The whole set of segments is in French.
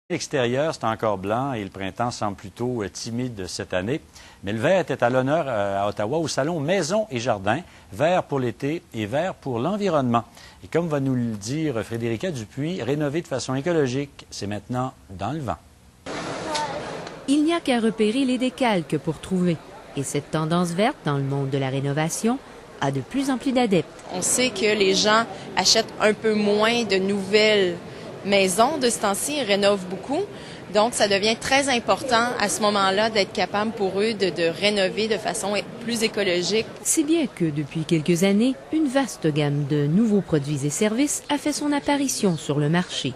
L'extérieur, c'est encore blanc et le printemps semble plutôt timide cette année. Mais le vert était à l'honneur à Ottawa au salon Maison et Jardin, vert pour l'été et vert pour l'environnement. Et comme va nous le dire Frédérica Dupuis, rénover de façon écologique, c'est maintenant dans le vent. Il n'y a qu'à repérer les décalques pour trouver. Et cette tendance verte dans le monde de la rénovation a de plus en plus d'adeptes. On sait que les gens achètent un peu moins de nouvelles maisons de ce temps-ci, ils rénovent beaucoup. Donc, ça devient très important à ce moment-là d'être capable pour eux de rénover de façon plus écologique. Si bien que depuis quelques années, une vaste gamme de nouveaux produits et services a fait son apparition sur le marché,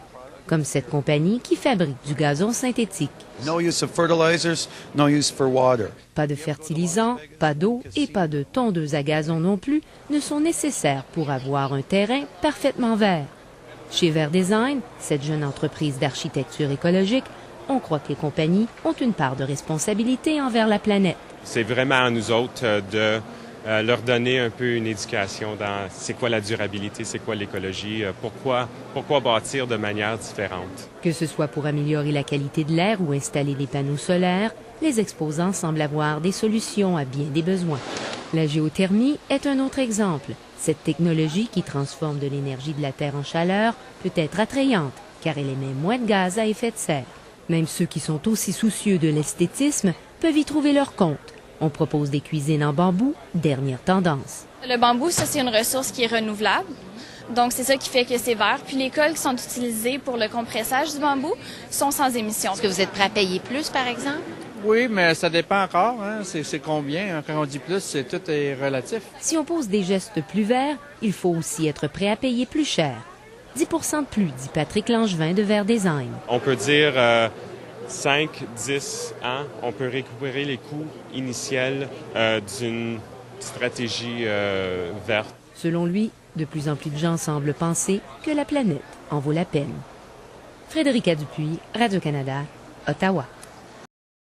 comme cette compagnie qui fabrique du gazon synthétique. No use of fertilizers, no use for water. Pas de fertilisants, pas d'eau et pas de tondeuses à gazon non plus ne sont nécessaires pour avoir un terrain parfaitement vert. Chez Vert Design, cette jeune entreprise d'architecture écologique, on croit que les compagnies ont une part de responsabilité envers la planète. C'est vraiment à nous autres de leur donner un peu une éducation dans c'est quoi la durabilité, c'est quoi l'écologie, pourquoi bâtir de manière différente. Que ce soit pour améliorer la qualité de l'air ou installer des panneaux solaires, les exposants semblent avoir des solutions à bien des besoins. La géothermie est un autre exemple. Cette technologie qui transforme de l'énergie de la Terre en chaleur peut être attrayante car elle émet moins de gaz à effet de serre. Même ceux qui sont aussi soucieux de l'esthétisme peuvent y trouver leur compte. On propose des cuisines en bambou, dernière tendance. Le bambou, ça c'est une ressource qui est renouvelable. Donc c'est ça qui fait que c'est vert. Puis les cols qui sont utilisés pour le compressage du bambou sont sans émission. Est-ce que vous êtes prêt à payer plus, par exemple? Oui, mais ça dépend encore. Hein? C'est combien? Hein? Quand on dit plus, tout est relatif. Si on pose des gestes plus verts, il faut aussi être prêt à payer plus cher. 10 % de plus, dit Patrick Langevin de Vert Design. On peut dire 5, 10 ans, on peut récupérer les coûts initials d'une stratégie verte. Selon lui, de plus en plus de gens semblent penser que la planète en vaut la peine. Frédérica Dupuis, Radio-Canada, Ottawa.